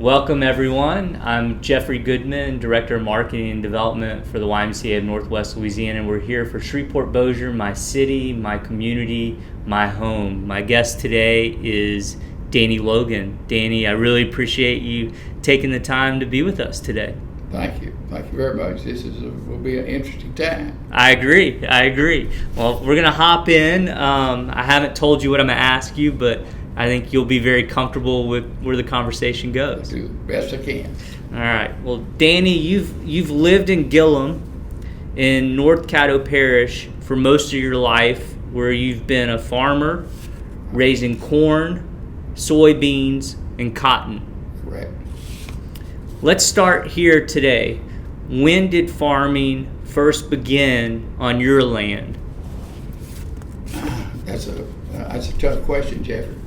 Welcome, everyone. I'm Jeffrey Goodman, Director of Marketing and Development for the YMCA of Northwest Louisiana, and we're here for Shreveport-Bossier, my city, my community, my home. My guest today is Danny Logan. Danny, I really appreciate you taking the time to be with us today. Thank you. Thank you very much. Will be an interesting time. I agree. Well, we're going to hop in. I haven't told you what I'm going to ask you, but I think you'll be very comfortable with where the conversation goes. I'll do the best I can. All right. Well, Danny, you've lived in Gilliam in North Caddo Parish for most of your life, where you've been a farmer raising corn, soybeans, and cotton. Correct. Let's start here today. When did farming first begin on your land? That's a tough question, Jeffrey.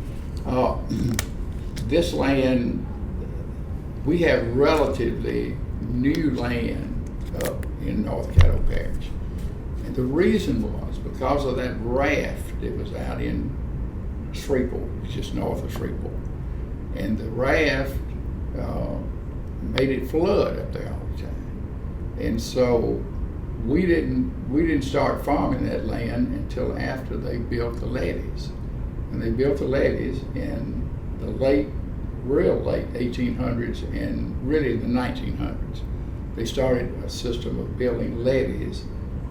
This land, we have relatively new land up in North Caddo Parish. And the reason was because of that raft that was out in Shreveport, just north of Shreveport. And the raft made it flood up there all the time. And so we didn't start farming that land until after they built the levees. And they built the levees in the real late 1800s and really the 1900s. They started a system of building levees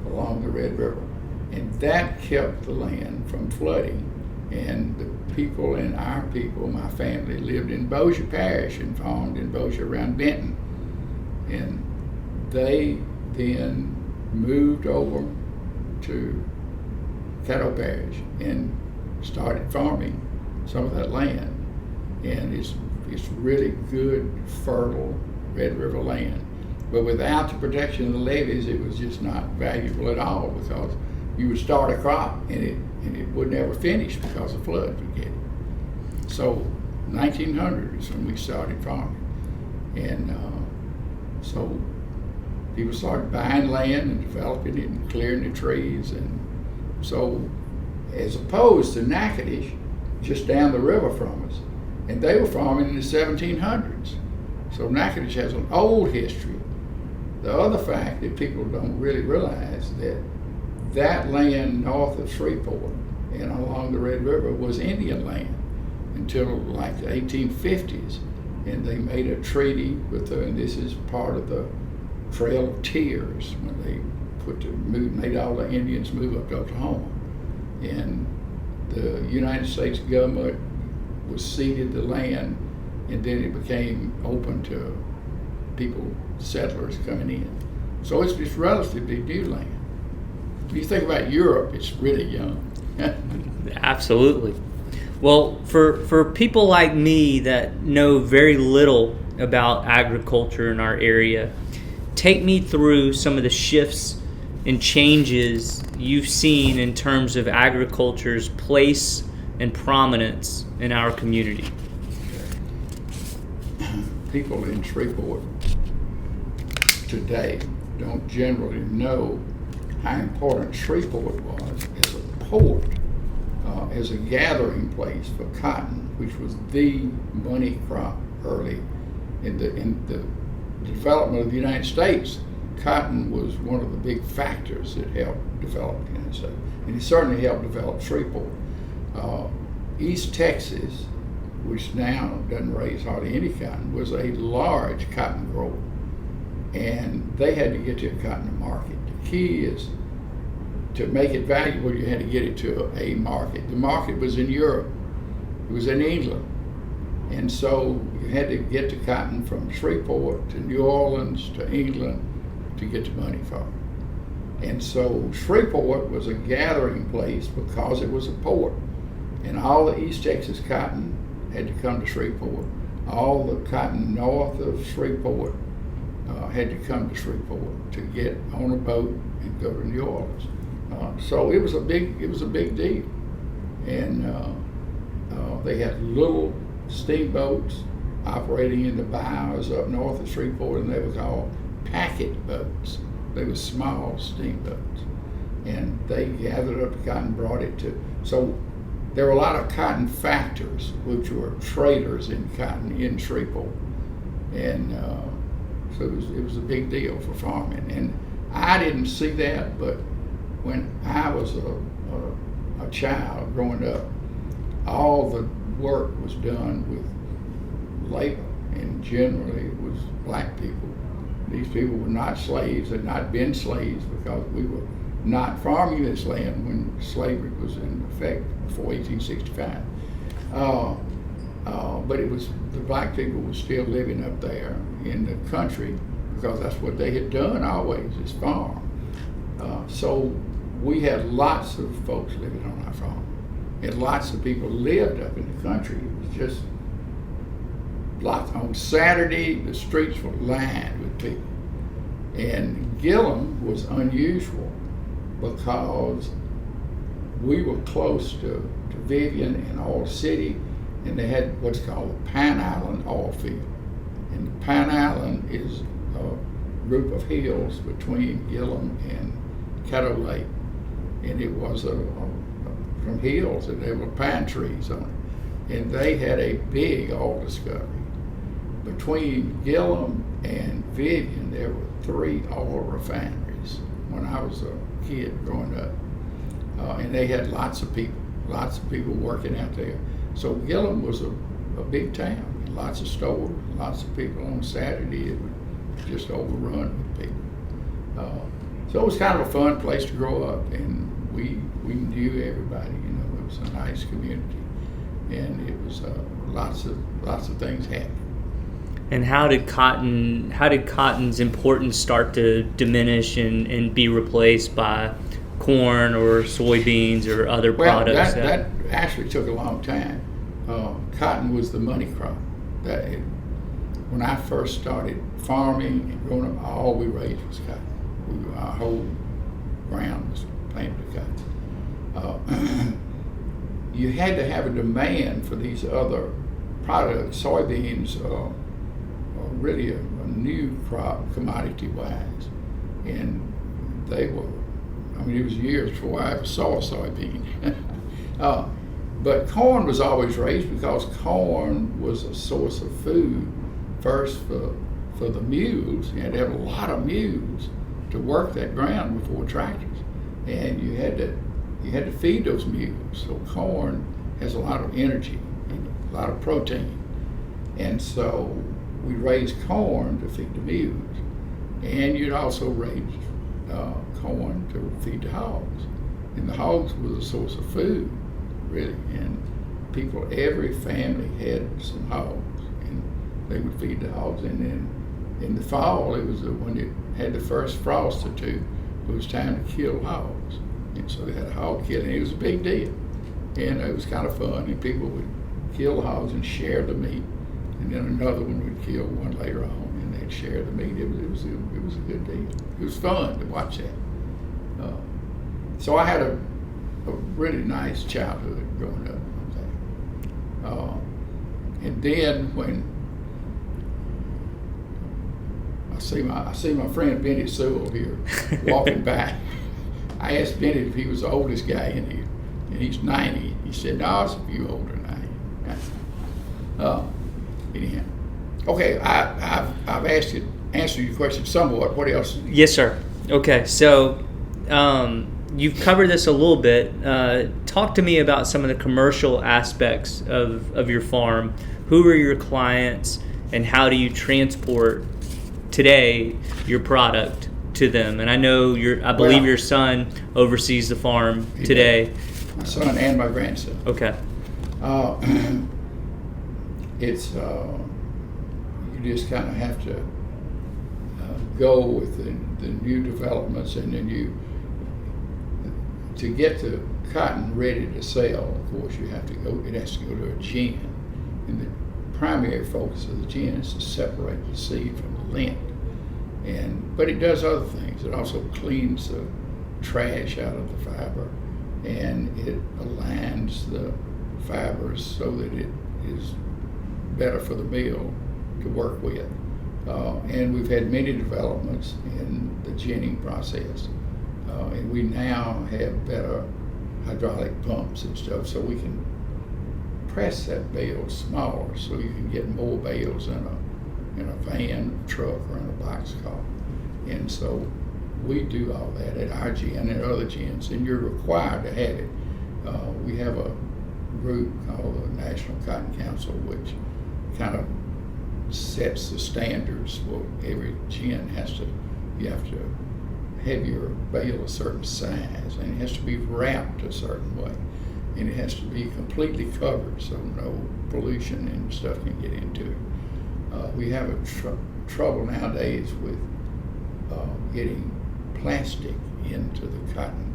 along the Red River. And that kept the land from flooding. And the people and our people, my family, lived in Bossier Parish and farmed in Bossier around Benton. And they then moved over to Caddo Parish and started farming some of that land. And it's really good, fertile Red River land. But without the protection of the levees, it was just not valuable at all, because you would start a crop and it would never finish because the flood would get it. So 1900 is when we started farming. And so people started buying land and developing it and clearing the trees. And so, as opposed to Natchitoches, just down the river from us, and they were farming in the 1700s. So Natchitoches has an old history. The other fact that people don't really realize that land north of Shreveport and along the Red River was Indian land until like the 1850s, and they made a treaty with and this is part of the Trail of Tears, when they made all the Indians move up to Oklahoma. And the United States government was ceded the land, and then it became open to people, settlers coming in. So it's relatively new land. When you think about Europe, it's really young. Absolutely. Well, for people like me that know very little about agriculture in our area, take me through some of the shifts and changes you've seen in terms of agriculture's place and prominence in our community. People in Shreveport today don't generally know how important Shreveport was as a port, as a gathering place for cotton, which was the money crop early in the development of the United States. Cotton was one of the big factors that helped develop the United States, and it certainly helped develop Shreveport. East Texas, which now doesn't raise hardly any cotton, was a large cotton grower, and they had to get to a cotton market. The key is to make it valuable, you had to get it to a market. The market was in Europe, it was in England, and so you had to get the cotton from Shreveport to New Orleans to England to get the money for it. And so Shreveport was a gathering place because it was a port. And all the East Texas cotton had to come to Shreveport. All the cotton north of Shreveport had to come to Shreveport to get on a boat and go to New Orleans. So it was a big deal. And they had little steamboats operating in the bayous up north of Shreveport, and they were called packet boats. They were small steamboats. And they gathered up the cotton, brought it to, so there were a lot of cotton factors, which were traders in cotton in Shreveport. And so it was a big deal for farming. And I didn't see that, but when I was a child growing up, all the work was done with labor, and generally it was black people. These people were not slaves, had not been slaves, because we were not farming this land when slavery was in effect before 1865. But it was, the black people were still living up there in the country, because that's what they had done always, is farm. So we had lots of folks living on our farm, and lots of people lived up in the country. It was just lots. On Saturday, the streets were lined with people. And Gilliam was unusual because we were close to Vivian and Oil City, and they had what's called the Pine Island oil field. And Pine Island is a group of hills between Gilliam and Caddo Lake. And it was from hills, and there were pine trees on it. And they had a big oil discovery. Between Gilliam and Vivian, there were 3 oil refineries when I was a kid growing up. And they had lots of people working out there. So Gilliam was a big town, lots of stores, lots of people. On Saturday, it was just overrun with people. So it was kind of a fun place to grow up, and we knew everybody. It was a nice community, and it was lots of things happened. And how did cotton's importance start to diminish and be replaced by corn or soybeans or other products? That actually took a long time. Cotton was the money crop. When I first started farming and growing up, all we raised was cotton. Our whole ground was planted with cotton. You had to have a demand for these other products. Soybeans are really a new crop, commodity-wise, and they were. It was years before I ever saw a soybean. But corn was always raised because corn was a source of food. First for the mules, you had to have a lot of mules to work that ground before tractors, and you had to feed those mules. So corn has a lot of energy and a lot of protein, and so we raised corn to feed the mules, and you'd also raise corn to feed the hogs, and the hogs was a source of food, really. And every family had some hogs, and they would feed the hogs. And then in the fall, it was when it had the first frost or two, it was time to kill hogs, and so they had a hog killing. It was a big deal, and it was kind of fun. And people would kill the hogs and share the meat, and then another one would kill one later on, and they'd share the meat. It was a good deal. It was fun to watch that. So I had a really nice childhood growing up. And then when I see my friend Benny Sewell here walking by, I asked Benny if he was the oldest guy in here, and he's 90. He said, "No, I was a few older than I am." Anyhow, okay, I've answered your question somewhat. What else? Yes, sir. Okay, so you've covered this a little bit. Talk to me about some of the commercial aspects of your farm. Who are your clients, and how do you transport today your product to them? And I know I believe your son oversees the farm today. My son and my grandson. Okay. It's you just kind of have to go with the new developments, and then to get the cotton ready to sell. Of course, it has to go to a gin, and the primary focus of the gin is to separate the seed from the lint. But it does other things. It also cleans the trash out of the fiber, and it aligns the fibers so that it is better for the mill to work with. And we've had many developments in the ginning process. And we now have better hydraulic pumps and stuff, so we can press that bale smaller, so you can get more bales in in a van, truck, or in a boxcar. And so we do all that at our gin and other gins, and you're required to have it. We have a group called the National Cotton Council, which kind of sets the standards for every gin. You have to have your bale a certain size, and it has to be wrapped a certain way, and it has to be completely covered so no pollution and stuff can get into it. We have trouble nowadays with getting plastic into the cotton,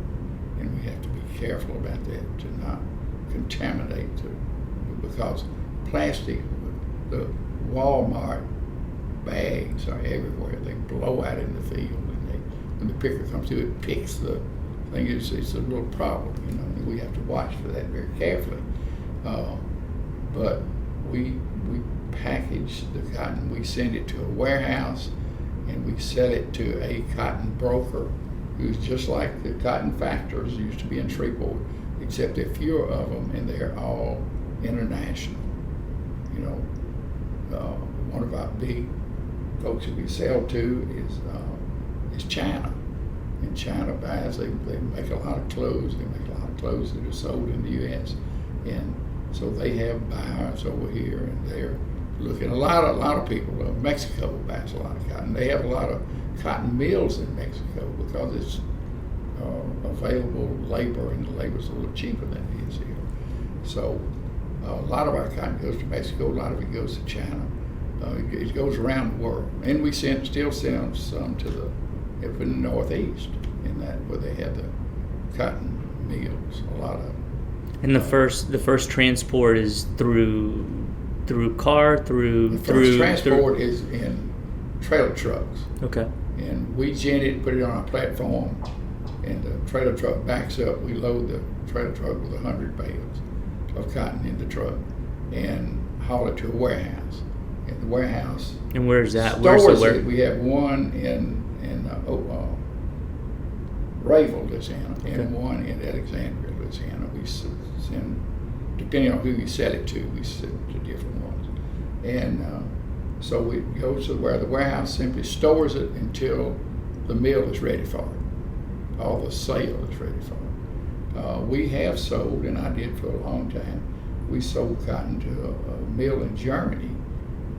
and we have to be careful about that to not contaminate because plastic, the Walmart bags are everywhere. They blow out in the field, and when the picker comes through, it picks the thing. It's a little problem, and we have to watch for that very carefully. But we package the cotton, we send it to a warehouse, and we sell it to a cotton broker who's just like the cotton factors used to be in Shreveport, except there are fewer of them, and they're all international. One of our big folks that we sell to is China. And China buys, they make a lot of clothes, that are sold in the U.S. And so they have buyers over here, and they're looking. A lot of people, Mexico buys a lot of cotton. They have a lot of cotton mills in Mexico because it's available labor, and the labor's a little cheaper than it is here. So a lot of our cotton goes to Mexico, a lot of it goes to China. It goes around the world, and we still send some up in the Northeast, in that where they have the cotton mills. A lot of. And the first transport is through car, The first transport is in trailer trucks. Okay. And we gin it, put it on our platform, and the trailer truck backs up. We load the trailer truck with 100 bales of cotton in the truck and haul it to a warehouse. And the warehouse. And where's that? Stores it. We have one in Rayville, Louisiana, and one in Alexandria, Louisiana. We send, depending on who you sell it to, we send to different ones. And so it goes to where the warehouse simply stores it until the mill is ready for it. All the sale is ready for it. We have sold, and I did for a long time, we sold cotton to a mill in Germany.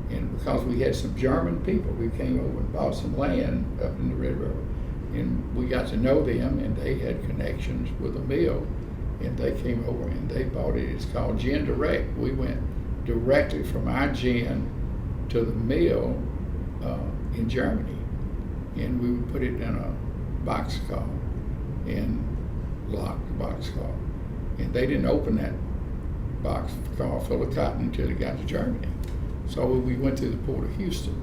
And because we had some German people, we came over and bought some land up in the Red River. And we got to know them, and they had connections with a mill. And they came over and they bought it. It's called Gin Direct. We went directly from our gin to the mill in Germany. And we would put it in a boxcar and lock the boxcar. And they didn't open that boxcar full of cotton until it got to Germany. So we went to the port of Houston,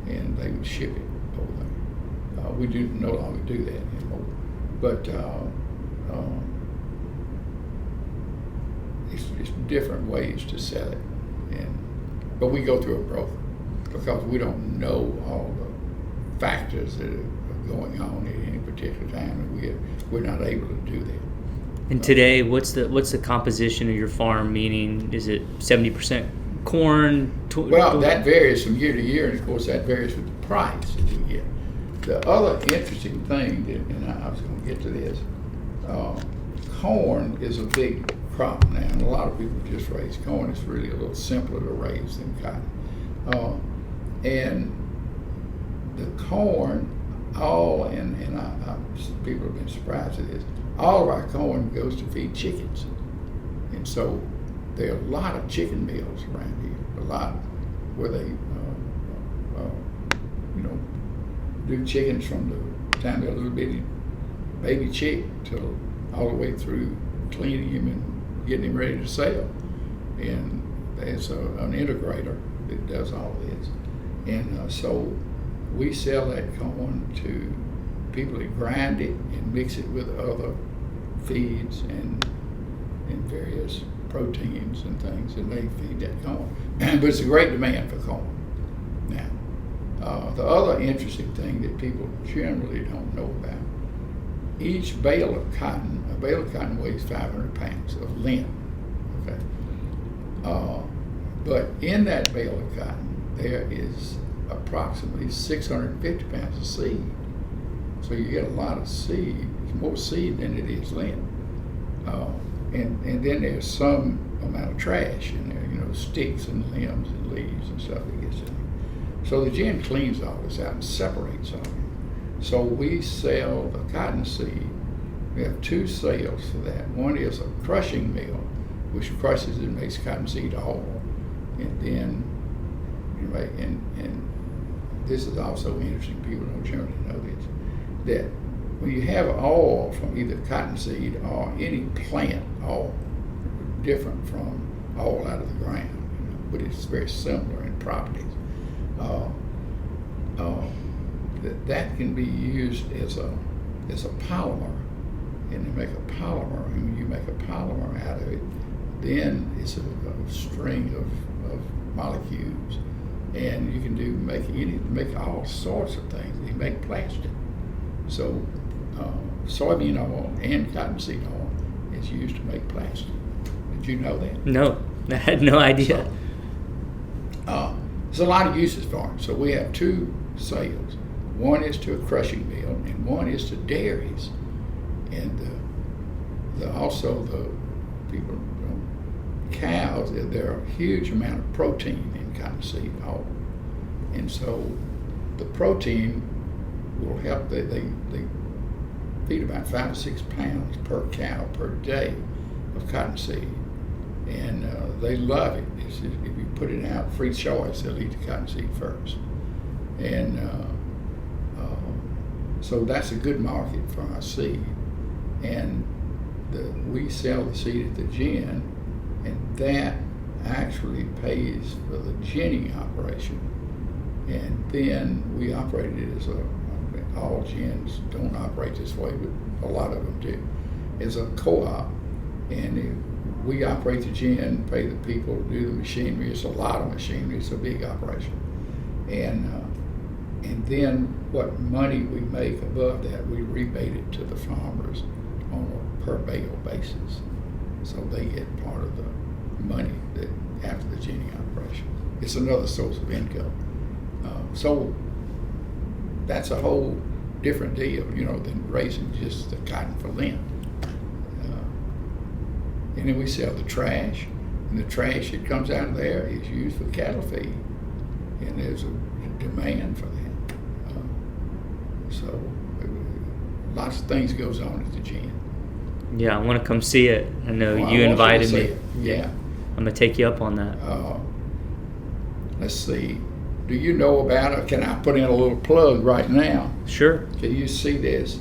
and they would ship it over there. We do no longer do that anymore. But it's different ways to sell it. But we go through a broker because we don't know all the factors that are going on at any particular time, and we're not able to do that. And today, what's the composition of your farm? Meaning, is it 70% corn? Well, that varies from year to year, and of course that varies with the price that we get. The other interesting thing, and I was going to get to this, corn is a big crop now, and a lot of people just raise corn. It's really a little simpler to raise than cotton. And the corn, people have been surprised at this, all of our corn goes to feed chickens. And so there are a lot of chicken mills around here, a lot where they, do chickens from the time they're a little bitty baby chick till all the way through cleaning him and getting him ready to sell. And there's an integrator that does all this. And so we sell that corn to people that grind it and mix it with other feeds and various proteins and things, and they feed that corn. But it's a great demand for corn now. The other interesting thing that people generally don't know about, each bale of cotton, a bale of cotton weighs 500 pounds of lint, okay? But in that bale of cotton, there is approximately 650 pounds of seed. So you get a lot of seed. It's more seed than it is lint. And then there's some amount of trash in there, sticks and limbs and leaves and stuff that gets in there. So the gin cleans all this out and separates all of it. So we sell the cottonseed. We have two sales for that. One is a crushing mill, which crushes and makes cottonseed oil. And then, anyway, and this is also interesting, people don't generally know this, that when you have oil from either cottonseed or any plant oil, different from oil out of the ground, but it's very similar in properties, that can be used as a polymer, and they make a polymer, and when you make a polymer out of it, then it's a string of molecules, and you can make all sorts of things. You make plastic. So soybean oil and cottonseed oil is used to make plastic. Did you know that? No, I had no idea. So, there's a lot of uses for it. So we have two sales. One is to a crushing mill, and one is to dairies. And also the people, cows, there are a huge amount of protein in cottonseed oil. And so the protein will help, they feed about 5 to 6 pounds per cow per day of cottonseed. And they love it. If you put it out free choice, they'll eat the cottonseed first. And so that's a good market for our seed. And we sell the seed at the gin, and that actually pays for the ginning operation. And then we operate it as all gins don't operate this way, but a lot of them do, as a co-op. And we operate the gin, pay the people, do the machinery. It's a lot of machinery. It's a big operation. And then what money we make above that, we rebate it to the farmers on a per bale basis. So they get part of the money that after the ginning operation. It's another source of income. So that's a whole different deal, than raising just the cotton for lint. And then we sell the trash, and the trash that comes out of there is used for cattle feed, and there's a demand for that. So lots of things goes on at the gin. Yeah, I want to come see it. I know you invited me. Yeah. I'm going to take you up on that. Let's see. Do you know about it? Can I put in a little plug right now? Sure. Can you see this?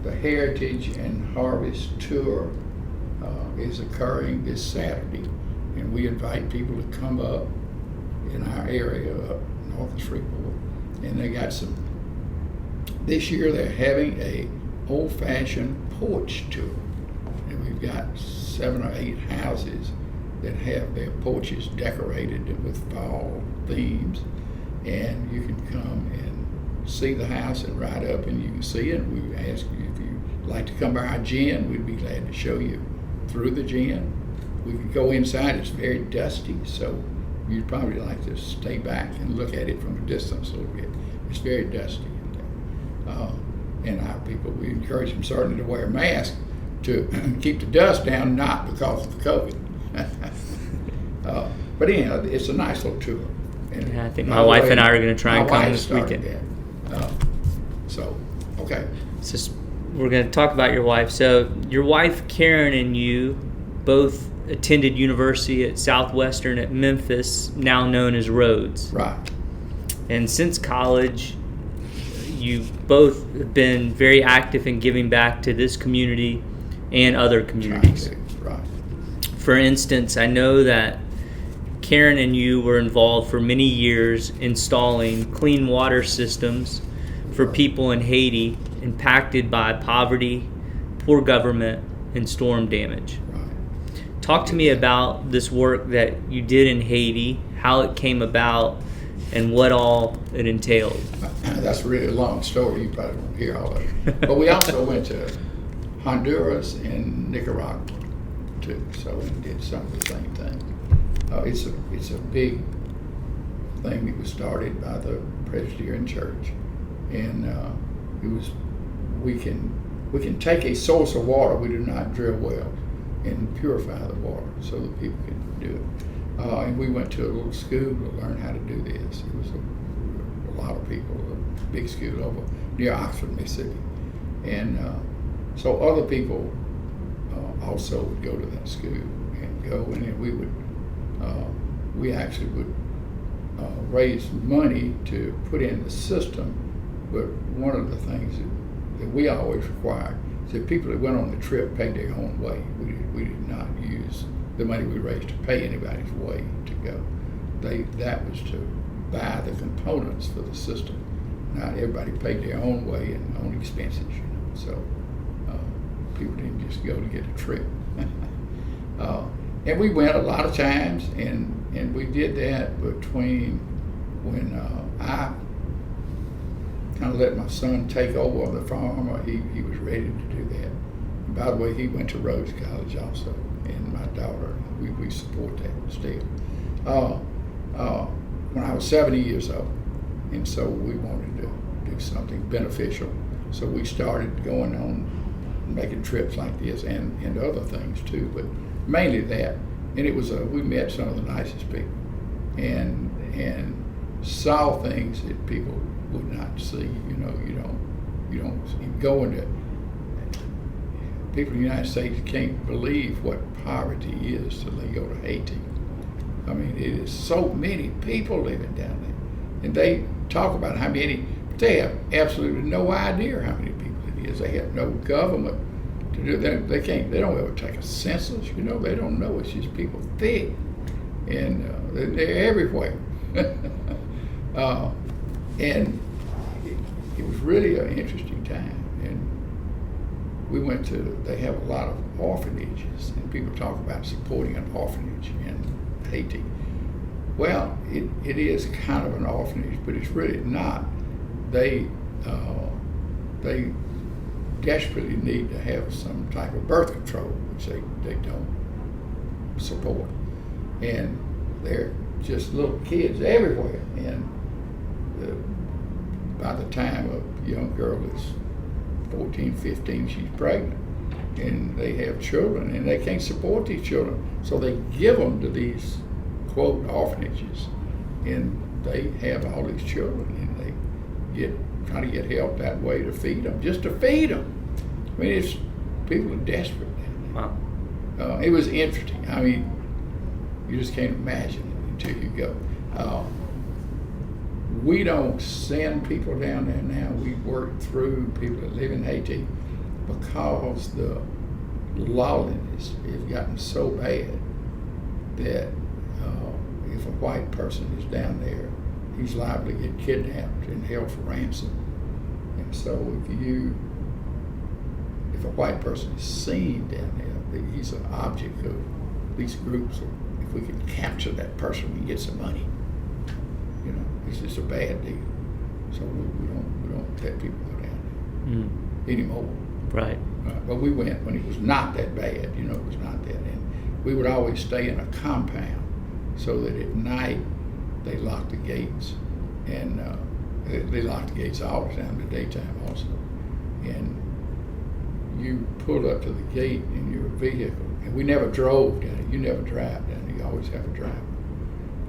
The Heritage and Harvest Tour is occurring this Saturday, and we invite people to come up in our area up north of Shreveport. And they got this year they're having a old-fashioned porch tour. And we've got 7 or 8 houses that have their porches decorated with fall themes. And you can come and see the house and ride up, and you can see it. We ask you if you'd like to come by our gin. We'd be glad to show you through the gin. We could go inside. It's very dusty, so you'd probably like to stay back and look at it from a distance a little bit. It's very dusty in there. And our people, we encourage them certainly to wear a mask to keep the dust down, not because of the COVID. But anyhow, it's a nice little tour. And yeah, I think my wife and I are going to try and come this weekend. Okay. So we're going to talk about your wife. So your wife, Karen, and you both attended university at Southwestern at Memphis, now known as Rhodes. Right. And since college, you both have been very active in giving back to this community and other communities. Right. For instance, I know that Karen and you were involved for many years installing clean water systems for people in Haiti impacted by poverty, poor government, and storm damage. Right. Talk to me about this work that you did in Haiti, how it came about, and what all it entailed. That's a really long story. You probably won't hear all of it. But we also went to Honduras and Nicaragua too, so we did some of the same thing. It's a big thing that was started by the Presbyterian Church, and it was we can take a source of water. We do not drill wells and purify the water so that people can do it. And we went to a little school to learn how to do this. It was a lot of people, a big school over near Oxford, Mississippi. And so other people also would go to that school and go, and then we actually would raise money to put in the system. But one of the things that we always required is that people that went on the trip paid their own way. We did not use the money we raised to pay anybody's way to go. That was to buy the components for the system. Not everybody paid their own way and own expenses, So people didn't just go to get a trip. And we went a lot of times, and we did that between when I kind of let my son take over the farm, or he was ready to do that. And by the way, he went to Rhodes College also, and my daughter, we support that still. When I was 70 years old, and so we wanted to do something beneficial, so we started going on making trips like this and other things too, but mainly that. And it was we met some of the nicest people, and saw things that people would not see. You don't go into people in the United States can't believe what poverty is till they go to Haiti. I mean, it is so many people living down there, and they talk about how many, but they have absolutely no idea how many people it is. They have no government to do that. They don't ever take a census. They don't know. It's just people thick, and they're everywhere. And it was really an interesting time. And we went to, they have a lot of orphanages, and people talk about supporting an orphanage in Haiti. Well, it is kind of an orphanage, but it's really not. They desperately need to have some type of birth control, which they don't support. And they're just little kids everywhere. And by the time a young girl is 14, 15, she's pregnant. And they have children, and they can't support these children. So they give them to these, quote, orphanages. And they have all these children, and they try to get help that way to feed them, just to feed them. I mean, people are desperate. Wow. It was interesting. I mean, you just can't imagine it until you go. We don't send people down there now. We work through people that live in Haiti because the lawlessness has gotten so bad that if a white person is down there, he's liable to get kidnapped and held for ransom. And so if a white person is seen down there, he's an object of these groups. If we can capture that person, we can get some money. It's just a bad deal. So we don't let people go down there anymore. Right. But we went when it was not that bad. It was not that. And we would always stay in a compound so that at night they locked the gates, and they locked the gates all the time, the daytime also. And you pulled up to the gate in your vehicle, and we never drove down it. You never drive down it. You always have a driver.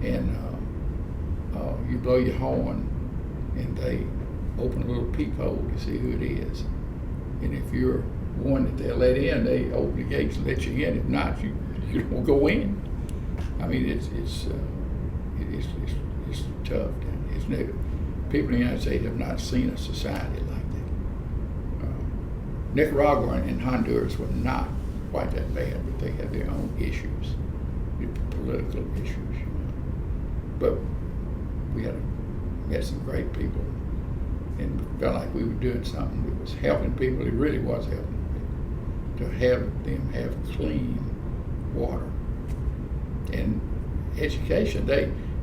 And you blow your horn, and they open a little peephole to see who it is. And if you're one that they'll let in, they open the gates and let you in. If not, you don't go in. I mean, it's tough. It's new. People in the United States have not seen a society like that. Nicaragua and Honduras were not quite that bad, but they had their own issues, political issues. But we met some great people, and felt like we were doing something that was helping people. It really was helping people, to have them have clean water and education.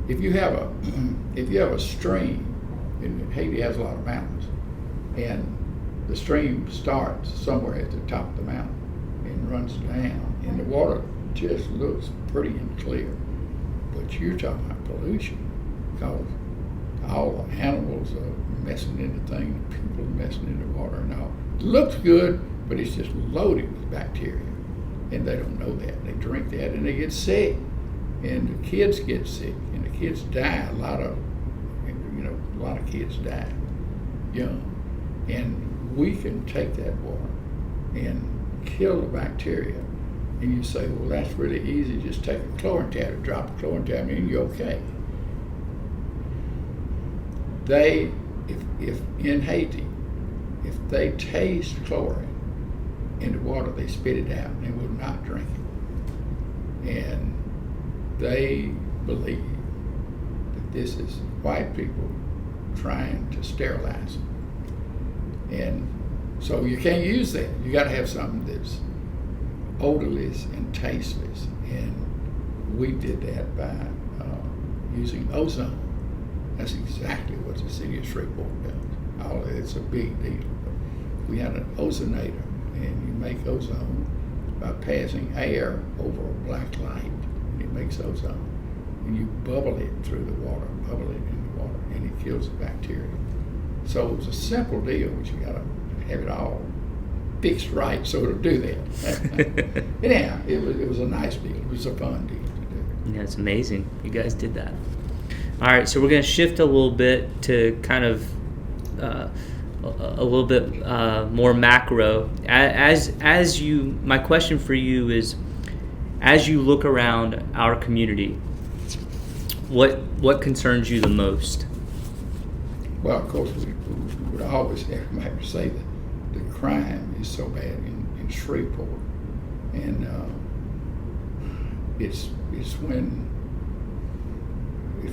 If you have a stream, and Haiti has a lot of mountains, and the stream starts somewhere at the top of the mountain and runs down, and the water just looks pretty and clear. But you're talking about pollution. because all the animals are messing in the thing, the people are messing in the water and all. It looks good, but it's just loaded with bacteria, and they don't know that. They drink that and they get sick, and the kids get sick, and the kids die. A lot of kids die young, and we can take that water and kill the bacteria. And you say, well, that's really easy. Just take a chlorine tablet, drop a chlorine tablet, and you're okay. If in Haiti, if they taste chlorine in the water, they spit it out and will not drink it. And they believe that this is white people trying to sterilize them. And so you can't use that. You got to have something that's odorless and tasteless. And we did that by using ozone. That's exactly what the city of Shreveport does. It's a big deal. We had an ozonator, and you make ozone by passing air over a black light, and it makes ozone. And you bubble it through the water, bubble it in the water, and it kills the bacteria. So it was a simple deal, but you got to have it all fixed right so it'll do that. Anyhow, it was a nice deal. It was a fun deal to do. Yeah, it's amazing. You guys did that. All right, so we're going to shift a little bit to kind of a little bit more macro. My question for you is, as you look around our community, what concerns you the most? Well, of course, we would always have to say that the crime is so bad in Shreveport, and it's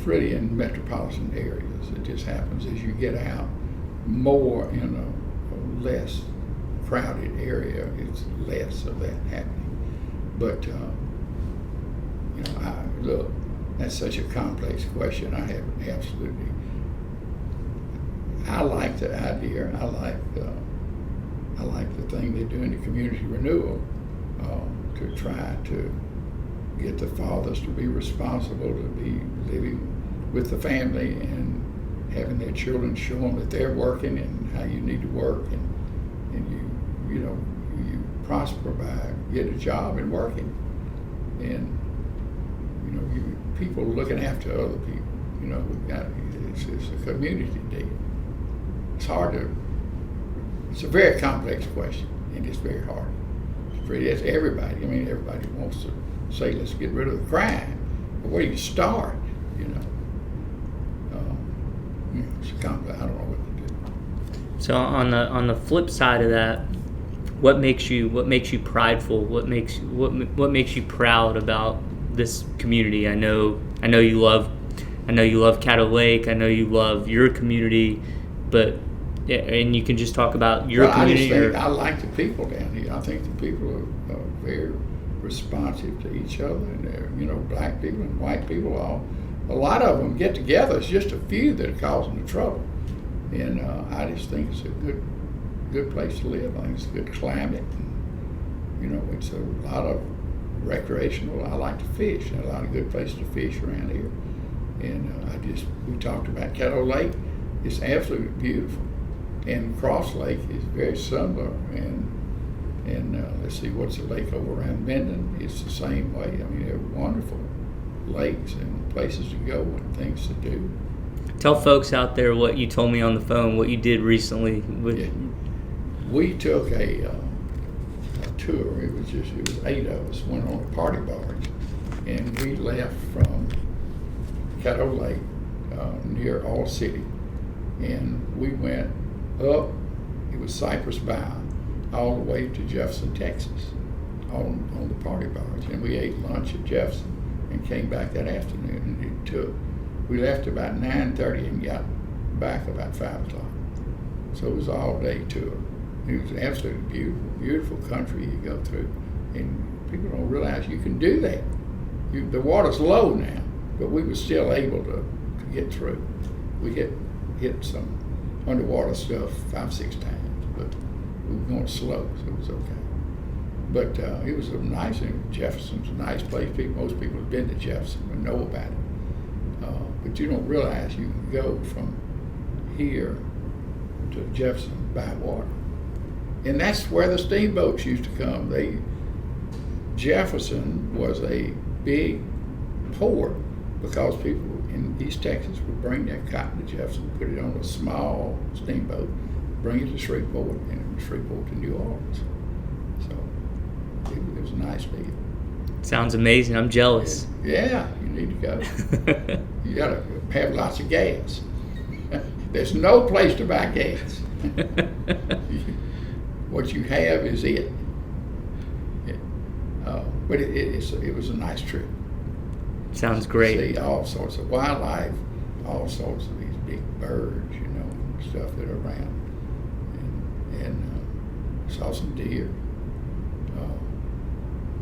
really in metropolitan areas. It just happens as you get out more in a less crowded area. It's less of that happening. But look, that's such a complex question. I have absolutely. I like the idea. I like the thing they do in the community renewal to try to get the fathers to be responsible, to be living with the family and having their children show them that they're working and how you need to work, and you prosper by getting a job and working, and people looking after other people. It's a community deal. It's a very complex question, and it's very hard. It's everybody. Everybody wants to say, let's get rid of the crime, but where do you start? It's complex. I don't know what to do. So on the flip side of that, what makes you prideful? What makes you proud about this community? I know you love Caddo Lake. I know you love your community, but and you can just talk about your community. I like the people down here. I think the people are very responsive to each other, and they're black people and white people. A lot of them get together. It's just a few that are causing the trouble, and I just think it's a good place to live. I think it's a good climate. And, it's a lot of recreational. I like to fish. There's a lot of good places to fish around here, and we talked about Caddo Lake. It's absolutely beautiful, and Cross Lake is very similar. And let's see, what's the lake over around Minden? It's the same way. They're wonderful lakes and places to go and things to do. Tell folks out there what you told me on the phone, what you did recently. We took a tour. It was 8 of us, went on a party barge, and we left from Caddo Lake near All City, and we went up. It was Cypress Bow, all the way to Jefferson, Texas, on the party barge, and we ate lunch at Jefferson and came back that afternoon. And we left about 9:30 and got back about 5 o'clock. So it was an all-day tour. It was absolutely beautiful, beautiful country you go through, and people don't realize you can do that. The water's low now, but we were still able to get through. We hit some underwater stuff 5-6 times, but we were going slow, so it was okay. But it was a nice thing. Jefferson's a nice place. Most people have been to Jefferson and know about it. but you don't realize you can go from here to Jefferson by water. And that's where the steamboats used to come. Jefferson was a big port because people in East Texas would bring their cotton to Jefferson, put it on a small steamboat, bring it to Shreveport, and from Shreveport to New Orleans. So it was a nice deal. Sounds amazing. I'm jealous. Yeah, you need to go. You got to have lots of gas. There's no place to buy gas. What you have is it. But it was a nice trip. Sounds great. See all sorts of wildlife, all sorts of these big birds, stuff that are around, and saw some deer.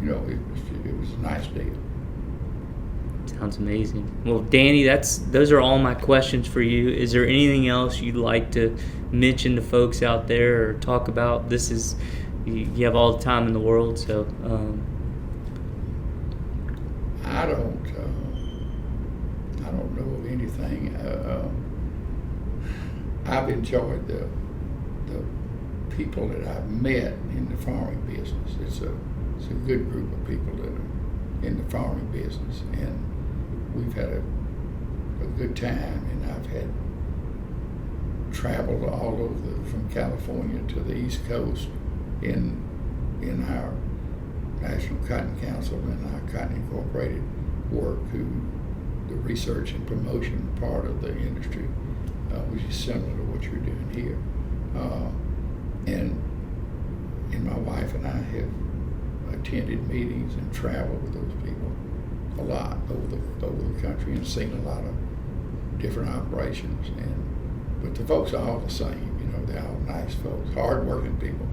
It was a nice deal. Sounds amazing. Well, Danny, those are all my questions for you. Is there anything else you'd like to mention to folks out there or talk about? You have all the time in the world, so. I don't know of anything. I've enjoyed the people that I've met in the farming business. It's a good group of people that are in the farming business, and we've had a good time. And I've had traveled all over from California to the East Coast in our National Cotton Council and our Cotton Incorporated work, the research and promotion part of the industry, which is similar to what you're doing here. And my wife and I have attended meetings and traveled with those people a lot over the country and seen a lot of different operations. But the folks are all the same. They're all nice folks, hard-working people,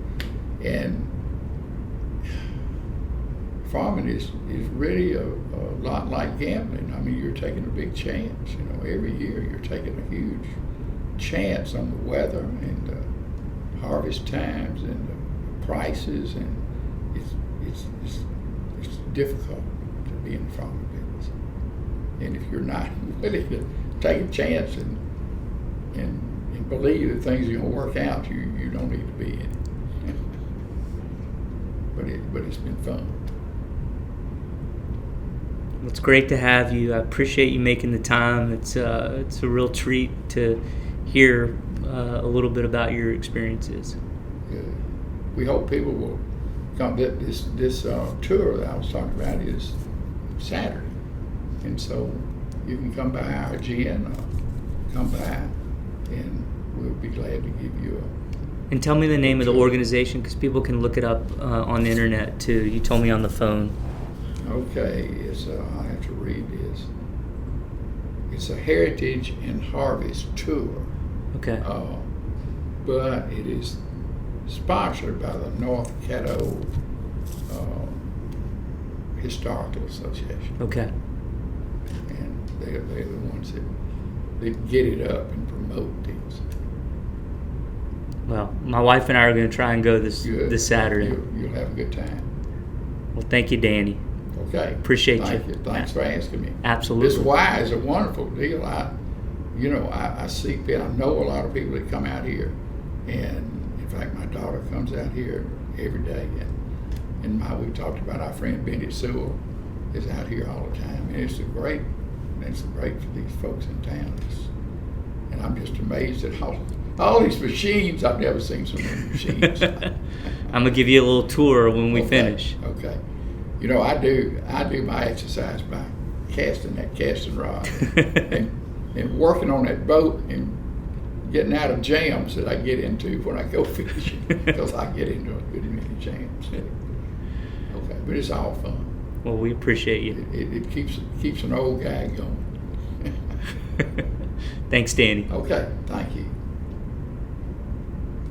and farming is really a lot like gambling. I mean, you're taking a big chance. Every year you're taking a huge chance on the weather and the harvest times and the prices, and it's difficult to be in the farming business. And if you're not willing to take a chance and believe that things are going to work out, you don't need to be in it. But it's been fun. It's great to have you. I appreciate you making the time. It's a real treat to hear a little bit about your experiences. Good. We hope people will come. This tour that I was talking about is Saturday, and so you can come by our gin, or come by, and we'll be glad to give you a. And tell me the name of the organization, because people can look it up on the internet too. You told me on the phone. Okay, I have to read this. It's a Heritage and Harvest Tour. Okay. But it is sponsored by the North Caddo Historical Association. Okay. And they're the ones that get it up and promote things. Well, my wife and I are going to try and go this Saturday. You'll have a good time. Well, thank you, Danny. Okay. Appreciate Thank you. Thanks for asking me. Absolutely. This Y is a wonderful deal. I see people. I know a lot of people that come out here, and in fact, my daughter comes out here every day. And we talked about our friend Benny Sewell is out here all the time, and it's great for these folks in town. And I'm just amazed at all these machines. I've never seen so many machines. I'm gonna give you a little tour when we finish. Okay. I do my exercise by casting that casting rod and working on that boat and getting out of jams that I get into when I go fishing, because I get into a good many jams. Okay, but it's all fun. Well, we appreciate you. It keeps an old guy going. Thanks, Danny. Okay, thank you.